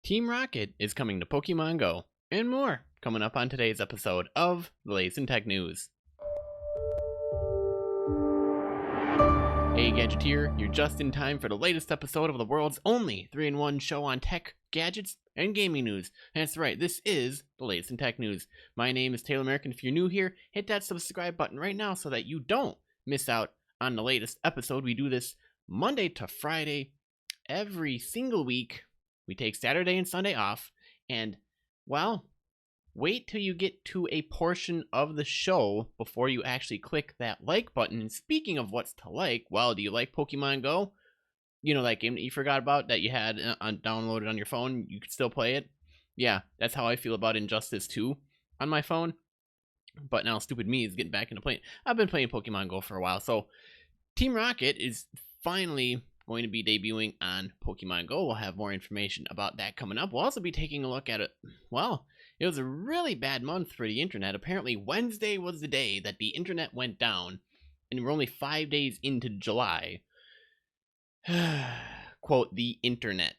Team Rocket is coming to Pokemon Go, and more coming up on today's episode of the latest in tech news. Hey Gadgeteer, you're just in time for the latest episode of the world's only 3-in-1 show on tech, gadgets, and gaming news. That's right, this is the latest in tech news. My name is Taylor Merrick, and if you're new here, hit that subscribe button right now so that you don't miss out on the latest episode. We do this Monday to Friday every single week. We take Saturday and Sunday off, and, well, wait till you get to a portion of the show before you actually click that like button. And speaking of what's to like, well, do you like Pokemon Go? You know, that game that you forgot about that you had downloaded on your phone, you could still play it? Yeah, that's how I feel about Injustice 2 on my phone. But now stupid me is getting back into playing. I've been playing Pokemon Go for a while, so Team Rocket is finally going to be debuting on Pokemon Go. We'll have more information about that coming up. We'll also be taking a look at it. Well, it was a really bad month for the internet. Apparently, Wednesday was the day that the internet went down, and we're only 5 days into July. Quote, the internet.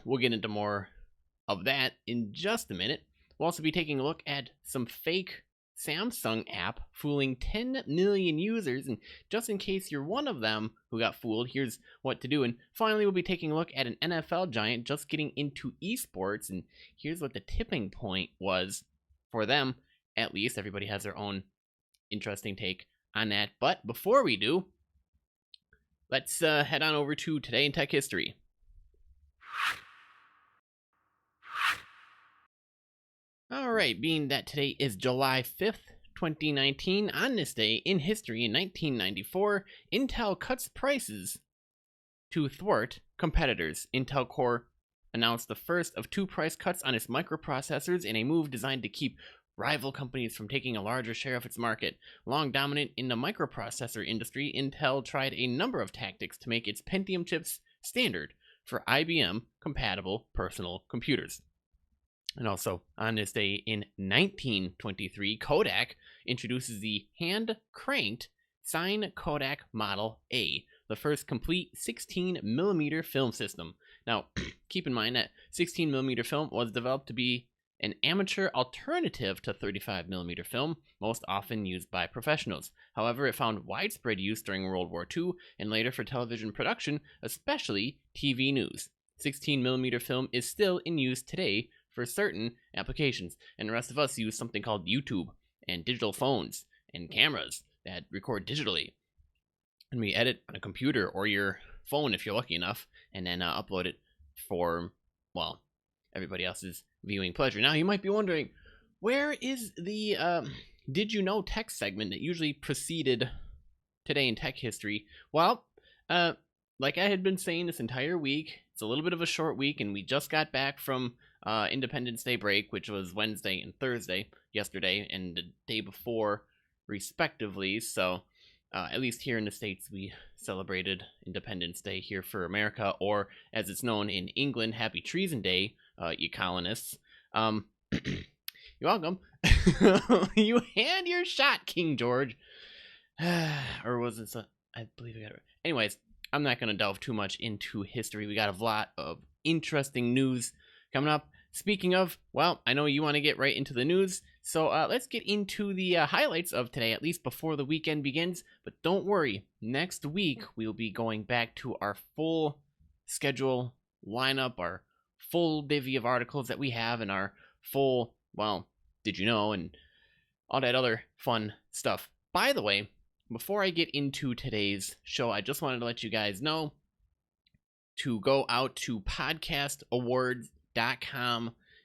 We'll get into more of that in just a minute. We'll also be taking a look at some fake Samsung app fooling 10 million users, and just in case you're one of them who got fooled, here's what to do. And finally, we'll be taking a look at an NFL giant just getting into eSports, and here's what the tipping point was for them. At least everybody has their own interesting take on that. But before we do, let's head on over to Today in Tech History. Alright, being that today is July 5th, 2019, on this day in history in 1994, Intel cuts prices to thwart competitors. Intel Core announced the first of 2 price cuts on its microprocessors in a move designed to keep rival companies from taking a larger share of its market. Long dominant in the microprocessor industry, Intel tried a number of tactics to make its Pentium chips standard for IBM-compatible personal computers. And also, on this day in 1923, Kodak introduces the hand-cranked Sign Kodak Model A, the first complete 16mm film system. Now, keep in mind that 16mm film was developed to be an amateur alternative to 35mm film, most often used by professionals. However, it found widespread use during World War II and later for television production, especially TV news. 16mm film is still in use today for certain applications, and the rest of us use something called YouTube and digital phones and cameras that record digitally, and we edit on a computer or your phone if you're lucky enough, and then upload it for, well, everybody else's viewing pleasure. Now you might be wondering, where is the did you know tech segment that usually preceded Today in Tech History? Well, like I had been saying this entire week, it's a little bit of a short week, and we just got back from Independence Day break, which was Wednesday and Thursday, yesterday and the day before, respectively. So, at least here in the States, we celebrated Independence Day here for America, or as it's known in England, Happy Treason Day, you colonists. You're welcome. You had your shot, King George. Or was it? I believe I got it right. Anyways, I'm not going to delve too much into history. We got a lot of interesting news coming up. Speaking of, well, I know you want to get right into the news, so let's get into the highlights of today, at least before the weekend begins. But don't worry, next week we'll be going back to our full schedule lineup, our full divvy of articles that we have, and our full, well, did you know, and all that other fun stuff. By the way, before I get into today's show, I just wanted to let you guys know to go out to podcastawards.com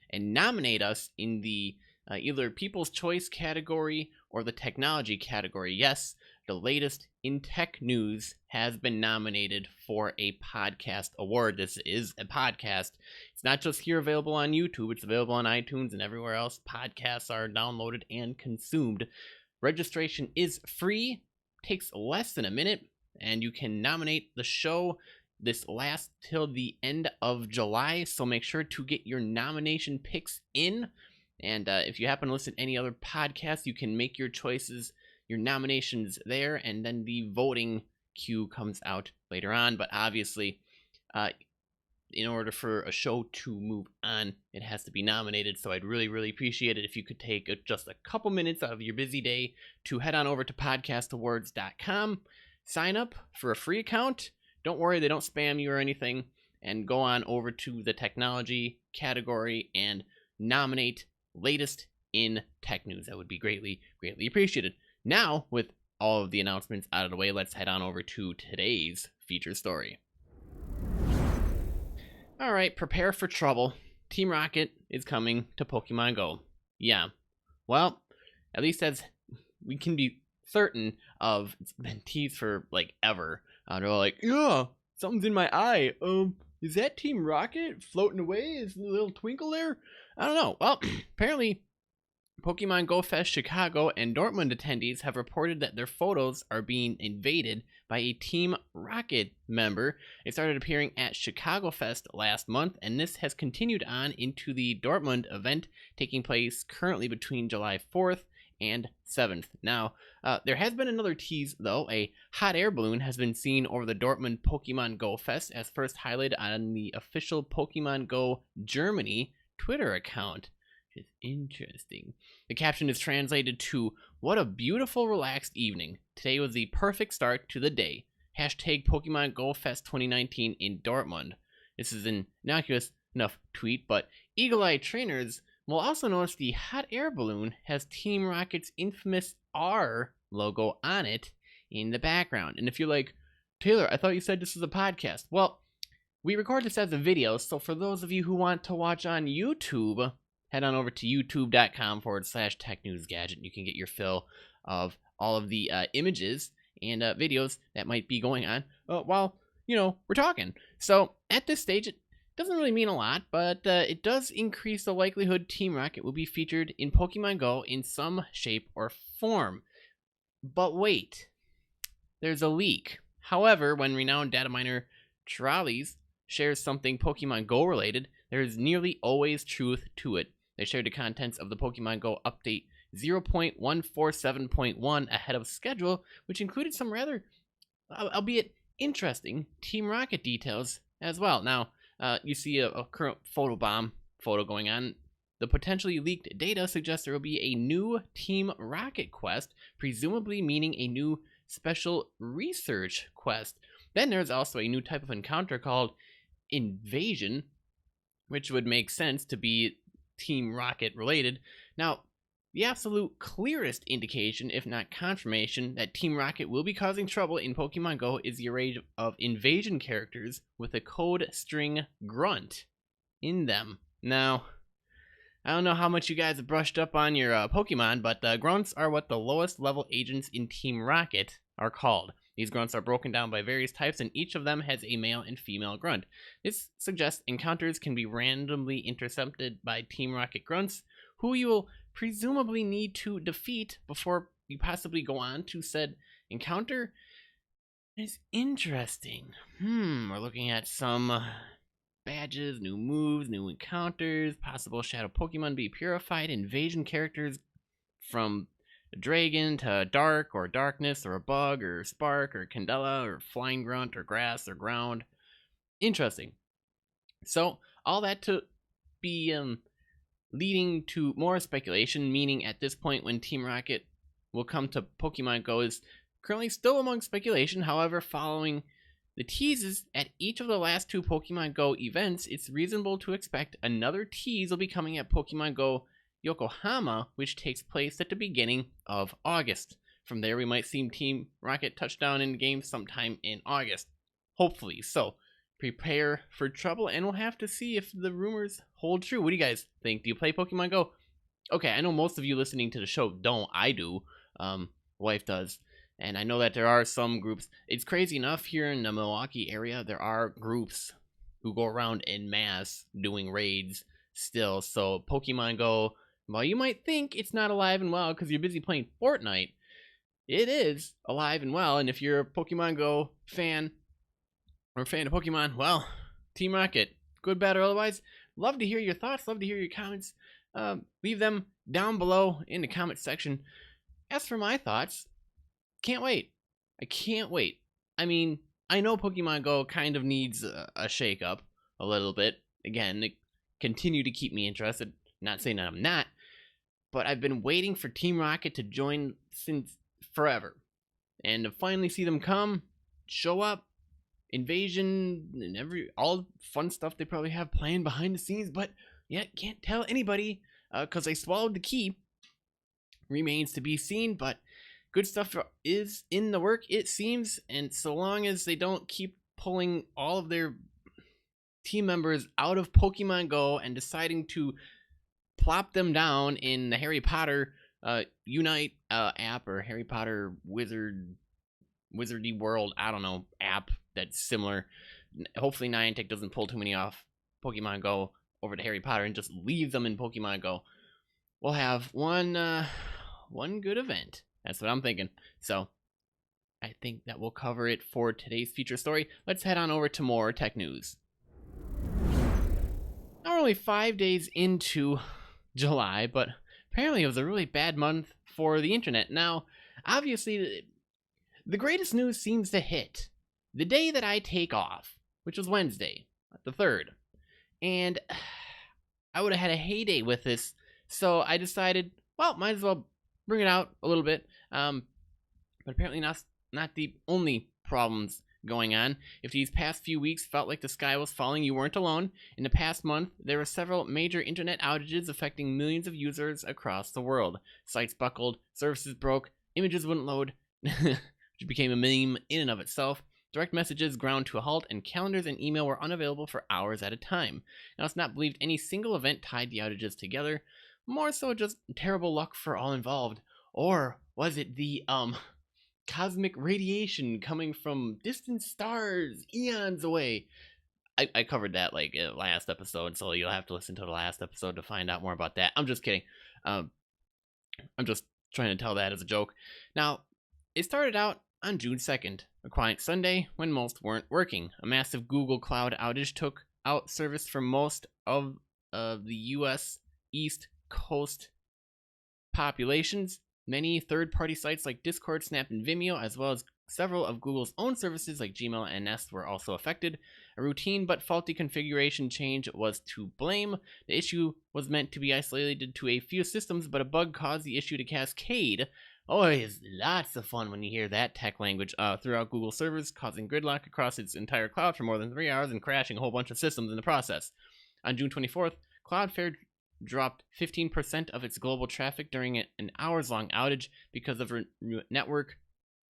and nominate us in the either People's Choice category or the technology category. Yes, the latest in tech news has been nominated for a podcast award. This is a podcast. It's not just here available on YouTube. It's available on iTunes and everywhere else podcasts are downloaded and consumed. Registration is free, takes less than a minute, and you can nominate the show. This lasts till the end of July, so make sure to get your nomination picks in. And if you happen to listen to any other podcasts, you can make your choices, your nominations there, and then the voting queue comes out later on. But obviously, in order for a show to move on, it has to be nominated. So I'd really, really appreciate it if you could take just a couple minutes out of your busy day to head on over to podcastawards.com, sign up for a free account. Don't worry, they don't spam you or anything. And go on over to the technology category and nominate latest in tech news. That would be greatly, greatly appreciated. Now, with all of the announcements out of the way, let's head on over to today's feature story. All right, prepare for trouble. Team Rocket is coming to Pokemon Go. Yeah, well, at least as we can be certain of, it's been teased for like ever. They're like, yeah, something's in my eye. Is that Team Rocket floating away? Is a little twinkle there? I don't know. Well, apparently Pokemon Go Fest Chicago and Dortmund attendees have reported that their photos are being invaded by a Team Rocket member. It started appearing at Chicago Fest last month, and this has continued on into the Dortmund event taking place currently between July 4th and 7th. Now, there has been another tease, though. A hot air balloon has been seen over the Dortmund Pokemon Go Fest, as first highlighted on the official Pokemon Go Germany Twitter account. Which is interesting. The caption is translated to, "What a beautiful, relaxed evening. Today was the perfect start to the day. Hashtag Pokemon Go Fest 2019 in Dortmund." This is an innocuous enough tweet, but eagle-eyed trainers will also notice the hot air balloon has Team Rocket's infamous R logo on it in the background. And if you're like, Taylor, I thought you said this was a podcast. Well, we record this as a video, so for those of you who want to watch on YouTube, head on over to youtube.com/TechNewsGadget. You can get your fill of all of the images and videos that might be going on while, we're talking. So at this stage, it doesn't really mean a lot, but it does increase the likelihood Team Rocket will be featured in Pokemon Go in some shape or form. But wait, there's a leak. However, when renowned data miner Trolleys shares something Pokemon Go related, there is nearly always truth to it. They shared the contents of the Pokemon Go update 0.147.1 ahead of schedule, which included some rather, albeit interesting, Team Rocket details as well. Now, you see a current photobomb photo going on. The potentially leaked data suggests there will be a new Team Rocket quest, presumably meaning a new special research quest. Then there's also a new type of encounter called Invasion, which would make sense to be Team Rocket related. Now, the absolute clearest indication, if not confirmation, that Team Rocket will be causing trouble in Pokemon Go is the array of invasion characters with a code string grunt in them. Now, I don't know how much you guys have brushed up on your Pokemon, but grunts are what the lowest level agents in Team Rocket are called. These grunts are broken down by various types, and each of them has a male and female grunt. This suggests encounters can be randomly intercepted by Team Rocket grunts, who you will presumably need to defeat before you possibly go on to said encounter. It's interesting. We're looking at some badges, new moves, new encounters, possible shadow Pokemon be purified, invasion characters from a dragon to dark or darkness or a bug or spark or Candela or flying grunt or grass or ground. Interesting. So all that to be leading to more speculation, meaning at this point when Team Rocket will come to Pokemon Go is currently still among speculation. However, following the teases at each of the last two Pokemon Go events, it's reasonable to expect another tease will be coming at Pokemon Go Yokohama, which takes place at the beginning of August. From there, we might see Team Rocket touchdown in the game sometime in August. Hopefully. So, prepare for trouble, and we'll have to see if the rumors hold true. What do you guys think? Do you play Pokemon Go? Okay, I know most of you listening to the show don't. I do. Wife does. And I know that there are some groups. It's crazy enough here in the Milwaukee area, there are groups who go around en masse doing raids still. So Pokemon Go, while you might think it's not alive and well because you're busy playing Fortnite, it is alive and well. And if you're a Pokemon Go fan or a fan of Pokemon, well, Team Rocket, good, bad, or otherwise, love to hear your thoughts, love to hear your comments. Leave them down below in the comment section. As for my thoughts, can't wait. I can't wait. I mean, I know Pokemon Go kind of needs a shake-up. a little bit. Again, they continue to keep me interested. Not saying that I'm not, but I've been waiting for Team Rocket to join since forever. And to finally see them come, show up, invasion, and all fun stuff they probably have planned behind the scenes, but yet can't tell anybody because they swallowed the key. Remains to be seen, but good stuff is in the work, it seems, and so long as they don't keep pulling all of their team members out of Pokemon Go and deciding to plop them down in the Harry Potter Unite app or Harry Potter Wizardy World, I don't know, app that's similar. Hopefully Niantic doesn't pull too many off Pokemon Go over to Harry Potter and just leave them in Pokemon Go. We'll have one good event. That's what I'm thinking. So I think that will cover it for today's feature story. Let's head on over to more tech news. Now we're only 5 days into July, but apparently it was a really bad month for the internet. Now, obviously, the greatest news seems to hit the day that I take off, which was Wednesday, the 3rd. And I would have had a heyday with this, so I decided, well, might as well bring it out a little bit. But apparently not the only problems going on. If these past few weeks felt like the sky was falling, you weren't alone. In the past month, there were several major internet outages affecting millions of users across the world. Sites buckled, services broke, images wouldn't load, which became a meme in and of itself. Direct messages ground to a halt, and calendars and email were unavailable for hours at a time. Now, it's not believed any single event tied the outages together, more so just terrible luck for all involved. Or was it the cosmic radiation coming from distant stars eons away? I covered that like last episode, so you'll have to listen to the last episode to find out more about that. I'm just kidding. I'm just trying to tell that as a joke. Now, it started out on June 2nd, a quiet Sunday when most weren't working. A massive Google Cloud outage took out service for most of the U.S. East Coast populations. Many third-party sites like Discord, Snap, and Vimeo, as well as several of Google's own services like Gmail and Nest, were also affected. A routine but faulty configuration change was to blame. The issue was meant to be isolated to a few systems, but a bug caused the issue to cascade. Oh, it's lots of fun when you hear that tech language throughout Google servers, causing gridlock across its entire cloud for more than 3 hours and crashing a whole bunch of systems in the process. On June 24th, Cloudflare dropped 15% of its global traffic during an hours-long outage because of a network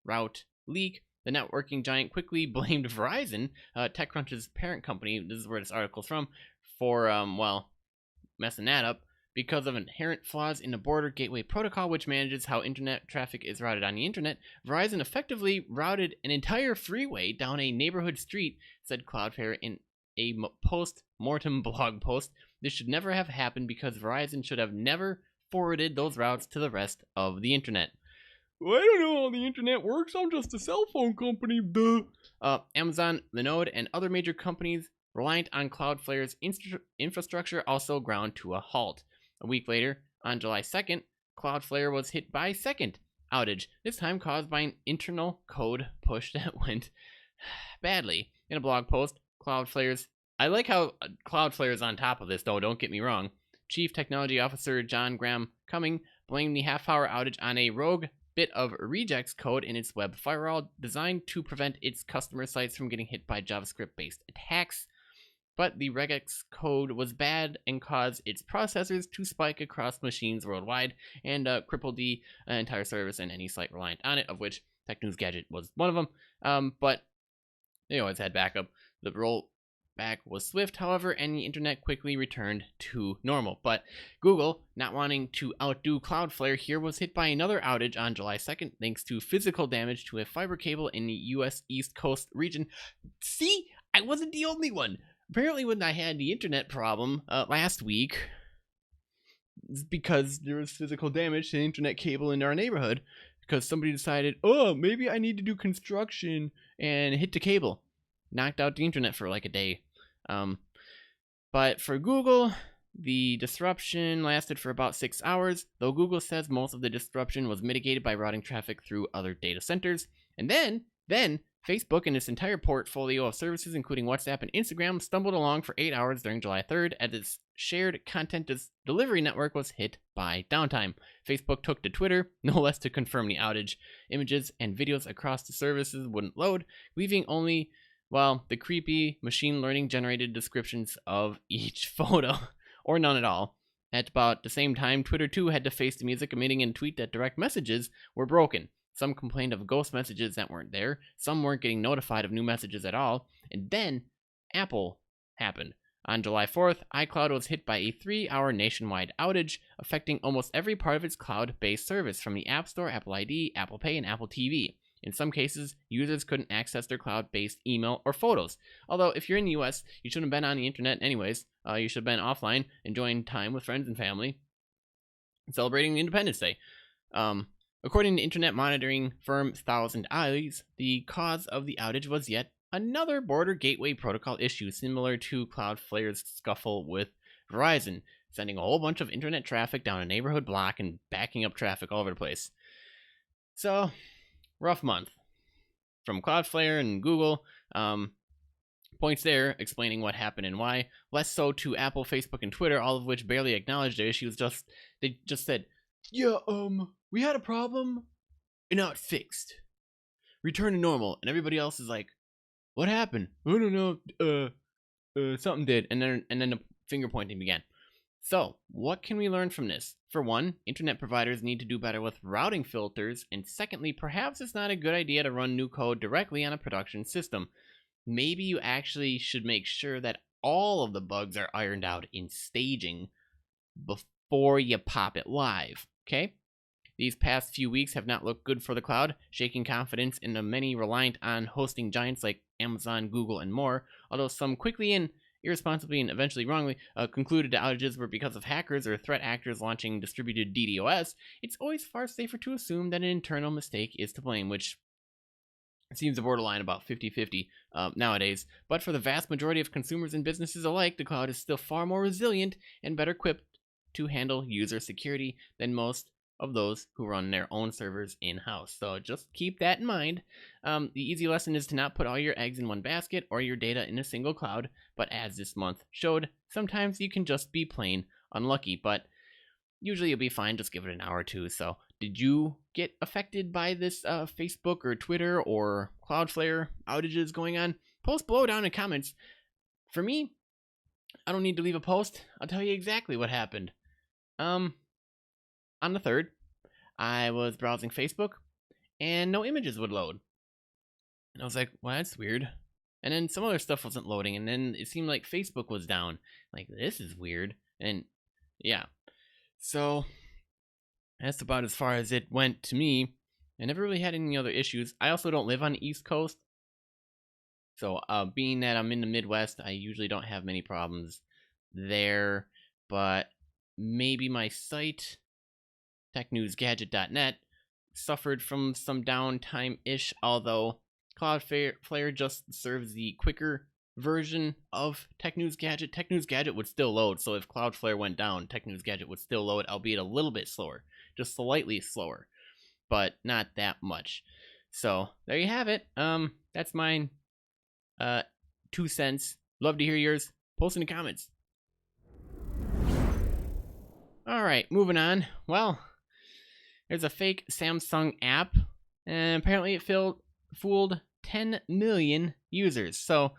route leak. The networking giant quickly blamed Verizon, TechCrunch's parent company, this is where this article's from, for, messing that up. Because of inherent flaws in the border gateway protocol, which manages how internet traffic is routed on the internet, Verizon effectively routed an entire freeway down a neighborhood street, said Cloudflare in a post-mortem blog post. This should never have happened because Verizon should have never forwarded those routes to the rest of the internet. Well, I don't know how the internet works. I'm just a cell phone company. Duh. Amazon, Linode, and other major companies reliant on Cloudflare's infrastructure also ground to a halt. A week later, on July 2nd, Cloudflare was hit by a second outage, this time caused by an internal code push that went badly. In a blog post, I like how Cloudflare is on top of this, though, don't get me wrong. Chief Technology Officer John Graham Cumming blamed the half-hour outage on a rogue bit of regex code in its web firewall designed to prevent its customer sites from getting hit by JavaScript-based attacks. But the regex code was bad and caused its processors to spike across machines worldwide and cripple the entire service and any site reliant on it, of which TechNewsGadget was one of them. But they always had backup. The rollback was swift, however, and the internet quickly returned to normal. But Google, not wanting to outdo Cloudflare here, was hit by another outage on July 2nd, thanks to physical damage to a fiber cable in the U.S. East Coast region. See, I wasn't the only one. Apparently when I had the internet problem last week, it's because there was physical damage to the internet cable in our neighborhood because somebody decided, oh, maybe I need to do construction and hit the cable. Knocked out the internet for like a day. But for Google, the disruption lasted for about 6 hours, though Google says most of the disruption was mitigated by routing traffic through other data centers. And then Facebook and its entire portfolio of services, including WhatsApp and Instagram, stumbled along for 8 hours during July 3rd as its shared content delivery network was hit by downtime. Facebook took to Twitter, no less, to confirm the outage. Images and videos across the services wouldn't load, leaving only, well, the creepy machine learning generated descriptions of each photo, or none at all. At about the same time, Twitter too had to face the music, emitting a tweet that direct messages were broken. Some complained of ghost messages that weren't there. Some weren't getting notified of new messages at all. And then Apple happened. On July 4th, iCloud was hit by a 3-hour nationwide outage, affecting almost every part of its cloud-based service, from the App Store, Apple ID, Apple Pay, and Apple TV. In some cases, users couldn't access their cloud-based email or photos. Although, if you're in the US, you shouldn't have been on the internet anyways. You should have been offline, enjoying time with friends and family, celebrating Independence Day. According to internet monitoring firm Thousand Eyes, the cause of the outage was yet another border gateway protocol issue, similar to Cloudflare's scuffle with Verizon, sending a whole bunch of internet traffic down a neighborhood block and backing up traffic all over the place. So, rough month. From Cloudflare and Google, points there explaining what happened and why. Less so to Apple, Facebook, and Twitter, all of which barely acknowledged their issues. They just said, yeah, we had a problem, and now it's fixed. Return to normal. And everybody else is like, what happened? I don't know. Something did. And then the finger pointing began. So, what can we learn from this? For one, internet providers need to do better with routing filters. And secondly, perhaps it's not a good idea to run new code directly on a production system. Maybe you actually should make sure that all of the bugs are ironed out in staging before you pop it live. Okay? These past few weeks have not looked good for the cloud, shaking confidence in the many reliant on hosting giants like Amazon, Google, and more, although some quickly and irresponsibly and eventually wrongly concluded the outages were because of hackers or threat actors launching distributed DDoS. It's always far safer to assume that an internal mistake is to blame, which seems a borderline about 50-50 nowadays. But for the vast majority of consumers and businesses alike, the cloud is still far more resilient and better equipped to handle user security than most of those who run their own servers in-house. So just keep that in mind. The easy lesson is to not put all your eggs in one basket or your data in a single cloud, but as this month showed, sometimes you can just be plain unlucky, but usually you'll be fine. Just give it an hour or two. So did you get affected by this Facebook or Twitter or Cloudflare outages going on? Post below down in comments. For me, I don't need to leave a post. I'll tell you exactly what happened. On the 3rd, I was browsing Facebook, and no images would load. And I was like, well, that's weird. And then some other stuff wasn't loading, and then it seemed like Facebook was down. Like, this is weird. And, yeah. So, that's about as far as it went to me. I never really had any other issues. I also don't live on the East Coast. So, being that I'm in the Midwest, I usually don't have many problems there. But maybe my site, TechNewsGadget.net, suffered from some downtime-ish, although Cloudflare just serves the quicker version of TechNewsGadget. TechNewsGadget would still load, so if Cloudflare went down, TechNewsGadget would still load, albeit a little bit slower. Just slightly slower, but not that much. So, there you have it. That's mine. 2 cents. Love to hear yours. Post in the comments. Alright, moving on. Well, there's a fake Samsung app, and apparently it fooled 10 million users. So,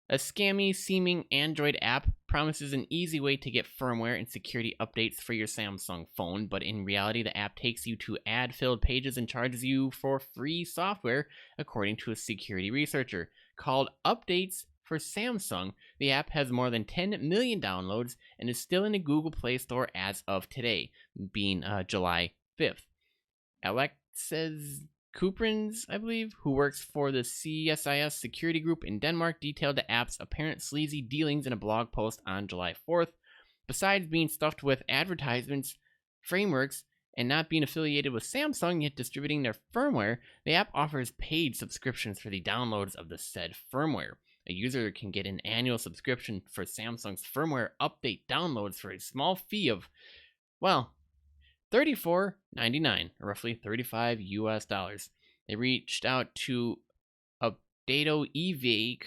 a scammy-seeming Android app promises an easy way to get firmware and security updates for your Samsung phone, but in reality, the app takes you to ad-filled pages and charges you for free software, according to a security researcher. Called Updates for Samsung, the app has more than 10 million downloads and is still in the Google Play Store as of today, being July 5th. Alexis Kuprins, I believe, who works for the CSIS security group in Denmark, detailed the app's apparent sleazy dealings in a blog post on July 4th. Besides being stuffed with advertisements, frameworks, and not being affiliated with Samsung yet distributing their firmware, the app offers paid subscriptions for the downloads of the said firmware. A user can get an annual subscription for Samsung's firmware update downloads for a small fee of, well, $34.99, or roughly $35 US. They reached out to Dato Evake,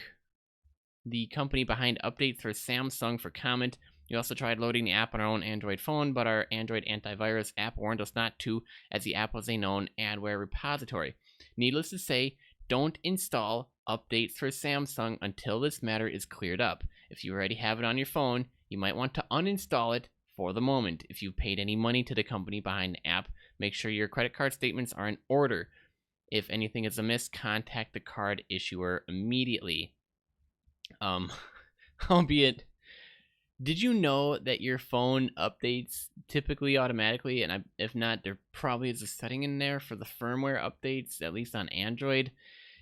the company behind updates for Samsung, for comment. We also tried loading the app on our own Android phone, but our Android antivirus app warned us not to, as the app was a known adware repository. Needless to say, don't install updates for Samsung until this matter is cleared up. If you already have it on your phone, you might want to uninstall it for the moment. If you've paid any money to the company behind the app, make sure your credit card statements are in order. If anything is amiss, contact the card issuer immediately. Albeit, did you know that your phone updates typically automatically? And if not, there probably is a setting in there for the firmware updates, at least on Android.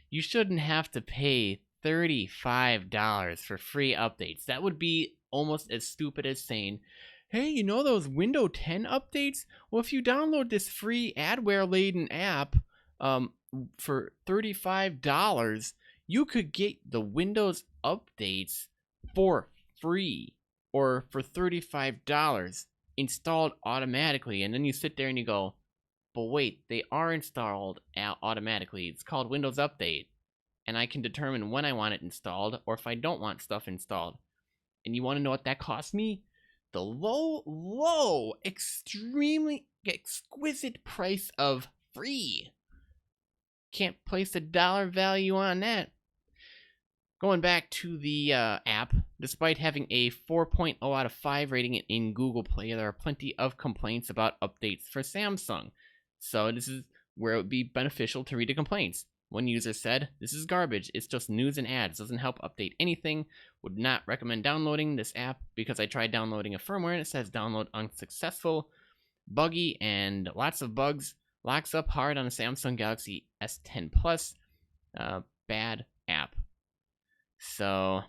You shouldn't have to pay $35 for free updates. That would be almost as stupid as saying, hey, you know those Windows 10 updates? Well, if you download this free adware-laden app for $35, you could get the Windows updates for free, or for $35 installed automatically. And then you sit there and you go, but wait, they are installed automatically. It's called Windows Update, and I can determine when I want it installed or if I don't want stuff installed. And you want to know what that cost me? The low, extremely exquisite price of free. Can't place a dollar value on that. Going back to the app, despite having a 4.0 out of 5 rating in Google Play, there are plenty of complaints about updates for Samsung. So this is where it would be beneficial to read the complaints. One user said, "This is garbage. It's just news and ads. Doesn't help update anything. Would not recommend downloading this app because I tried downloading a firmware and it says download unsuccessful. Buggy and lots of bugs. Locks up hard on a Samsung Galaxy S10 Plus. Bad app." So,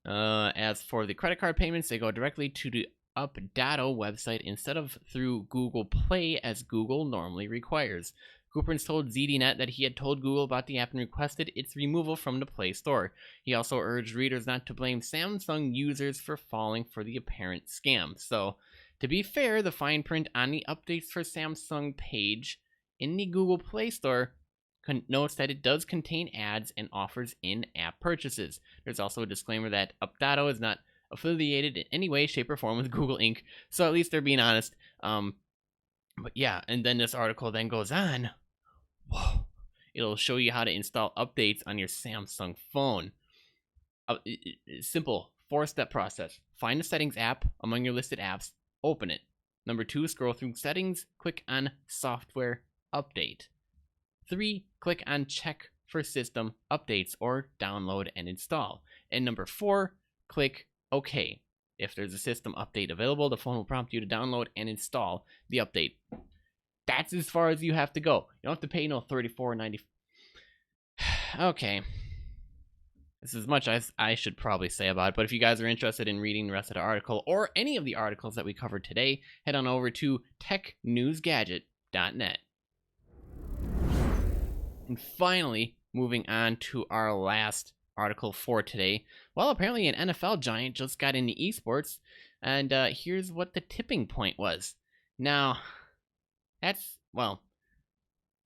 as for the credit card payments, they go directly to the Updato website instead of through Google Play, as Google normally requires. Cooperins told ZDNet that he had told Google about the app and requested its removal from the Play Store. He also urged readers not to blame Samsung users for falling for the apparent scam. So, to be fair, the fine print on the updates for Samsung page in the Google Play Store notes that it does contain ads and offers in-app purchases. There's also a disclaimer that Updato is not affiliated in any way, shape, or form with Google Inc., so at least they're being honest. But yeah, and then this article then goes on. Whoa. It'll show you how to install updates on your Samsung phone. Simple 4-step process. Find the settings app among your listed apps, open it. Number 2, scroll through settings, click on software update. 3, click on check for system updates or download and install. And number 4, click OK. If there's a system update available, the phone will prompt you to download and install the update. That's as far as you have to go. You don't have to pay no $34.90. Okay. This is as much as I should probably say about it, but if you guys are interested in reading the rest of the article or any of the articles that we covered today, head on over to TechNewsGadget.net. And finally, moving on to our last article for today. Well, apparently an NFL giant just got into eSports, and here's what the tipping point was. Now, that's, well,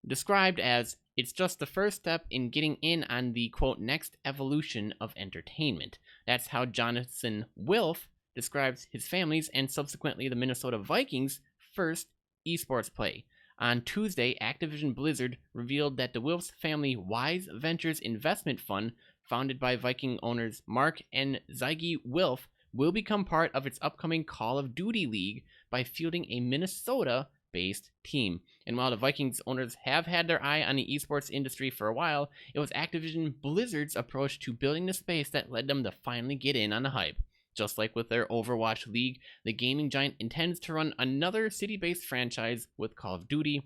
described as, it's just the first step in getting in on the, quote, next evolution of entertainment. That's how Jonathan Wilf describes his family's and subsequently the Minnesota Vikings' first eSports play. On Tuesday, Activision Blizzard revealed that the Wilf's family Wise Ventures investment fund, founded by Viking owners Mark and Zygi Wilf, will become part of its upcoming Call of Duty League by fielding a Minnesota-based team. And while the Vikings owners have had their eye on the esports industry for a while, it was Activision Blizzard's approach to building the space that led them to finally get in on the hype. Just like with their Overwatch League, the gaming giant intends to run another city-based franchise with Call of Duty,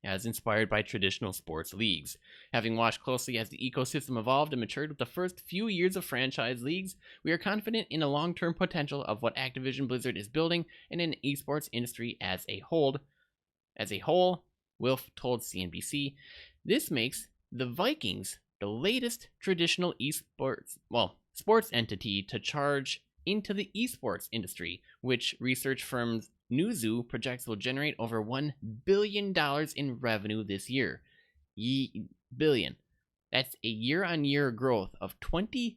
as inspired by traditional sports leagues. Having watched closely as the ecosystem evolved and matured with the first few years of franchise leagues, we are confident in the long-term potential of what Activision Blizzard is building and in the esports industry as a whole. Wilf told CNBC, this makes the Vikings the latest traditional sports entity to charge into the esports industry, which research firm Newzoo projects will generate over $1 billion in revenue this year. Billion. That's a year-on-year growth of 27%,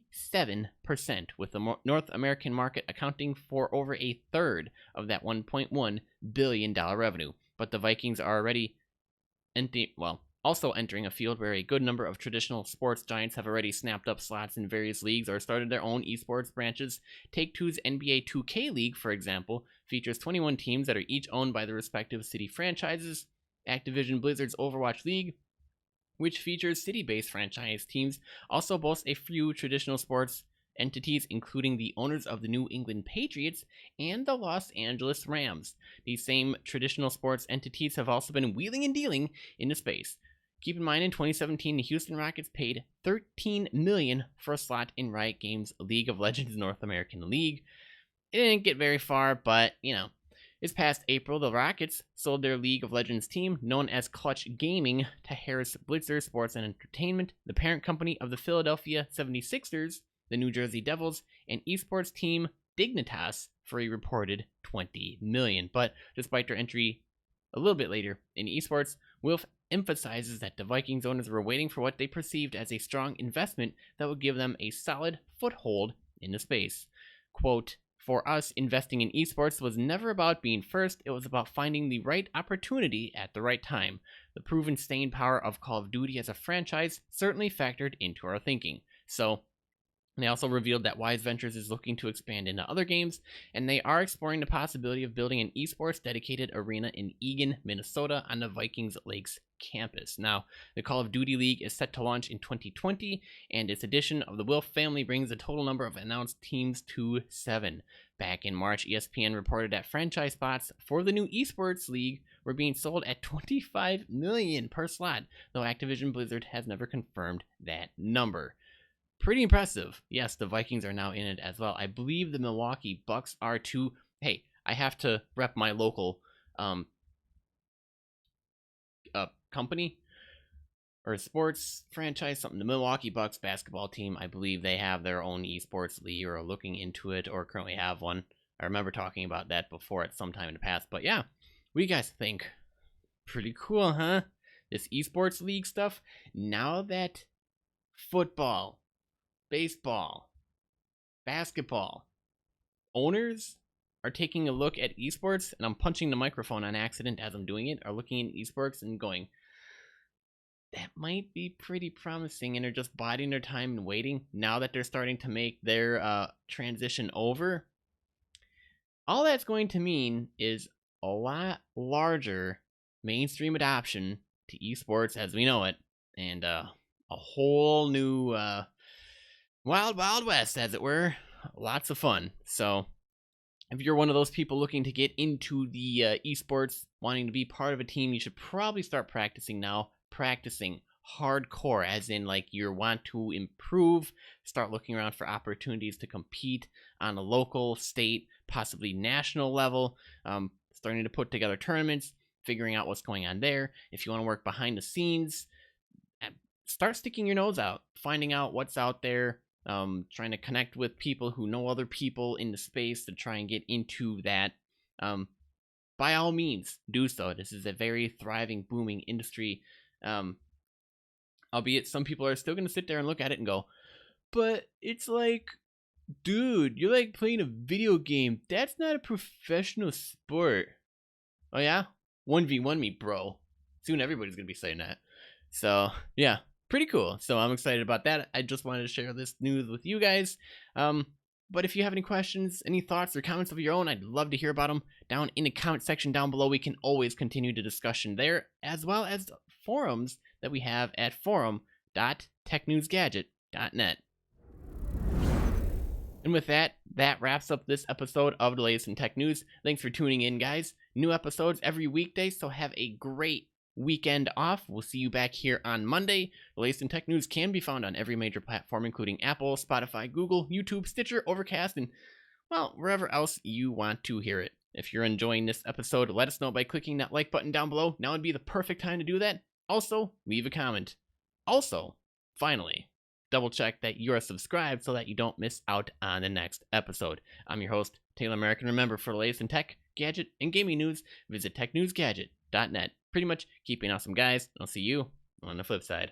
with the North American market accounting for over a third of that $1.1 billion revenue. But the Vikings are already also entering a field where a good number of traditional sports giants have already snapped up slots in various leagues or started their own esports branches. Take-Two's NBA 2K League, for example, features 21 teams that are each owned by their respective city franchises. Activision Blizzard's Overwatch League, which features city-based franchise teams, also boasts a few traditional sports entities, including the owners of the New England Patriots and the Los Angeles Rams. These same traditional sports entities have also been wheeling and dealing into space. Keep in mind, in 2017, the Houston Rockets paid $13 million for a slot in Riot Games' League of Legends North American League. It didn't get very far, but, this past April, the Rockets sold their League of Legends team, known as Clutch Gaming, to Harris Blitzer Sports and Entertainment, the parent company of the Philadelphia 76ers, the New Jersey Devils, and esports team Dignitas, for a reported $20 million. But despite their entry a little bit later in esports, Wilf emphasizes that the Vikings owners were waiting for what they perceived as a strong investment that would give them a solid foothold in the space. Quote, "For us, investing in esports was never about being first, it was about finding the right opportunity at the right time. The proven staying power of Call of Duty as a franchise certainly factored into our thinking." So, they also revealed that Wise Ventures is looking to expand into other games, and they are exploring the possibility of building an esports dedicated arena in Eagan, Minnesota on the Vikings Lakes campus. Now, the Call of Duty League is set to launch in 2020, and its addition of the Wilf family brings the total number of announced teams to 7. Back in March, ESPN reported that franchise spots for the new esports league were being sold at $25 million per slot, though Activision Blizzard has never confirmed that number. Pretty impressive. Yes, the Vikings are now in it as well. I believe the Milwaukee Bucks are too. Hey, I have to rep my local company or sports franchise, something. The Milwaukee Bucks basketball team, I believe they have their own esports league or are looking into it or currently have one. I remember talking about that before at some time in the past. But yeah, what do you guys think? Pretty cool, huh? This esports league stuff. Now that football, baseball, basketball owners are taking a look at esports, and I'm punching the microphone on accident as I'm doing it, are looking at esports and going, that might be pretty promising, and they're just biding their time and waiting. Now that they're starting to make their transition over, all that's going to mean is a lot larger mainstream adoption to esports as we know it, and a whole new wild, wild west, as it were. Lots of fun. So if you're one of those people looking to get into the esports, wanting to be part of a team, you should probably start practicing now. Practicing hardcore, as in like you want to improve, start looking around for opportunities to compete on a local, state, possibly national level, starting to put together tournaments, figuring out what's going on there. If you want to work behind the scenes, start sticking your nose out, finding out what's out there, trying to connect with people who know other people in the space to try and get into that. By all means, do so. This is a very thriving, booming industry. Albeit some people are still going to sit there and look at it and go, but it's like, dude, you're like playing a video game. That's not a professional sport. Oh yeah? 1v1 me, bro. Soon everybody's going to be saying that. So, yeah. Pretty cool. So I'm excited about that. I just wanted to share this news with you guys. But if you have any questions, any thoughts or comments of your own, I'd love to hear about them down in the comment section down below. We can always continue the discussion there, as well as forums that we have at forum.technewsgadget.net. And with that, that wraps up this episode of the latest in tech news. Thanks for tuning in, guys. New episodes every weekday, so have a great weekend off. We'll see you back here on Monday. The latest in tech news can be found on every major platform, including Apple, Spotify, Google, YouTube, Stitcher, Overcast, and, well, wherever else you want to hear it. If you're enjoying this episode, let us know by clicking that like button down below. Now would be the perfect time to do that. Also, leave a comment. Also, finally, double check that you are subscribed so that you don't miss out on the next episode. I'm your host, Taylor American. Remember, for the latest in tech, gadget, and gaming news, visit TechNewsGadget.net. Pretty much keep being awesome, guys. I'll see you on the flip side.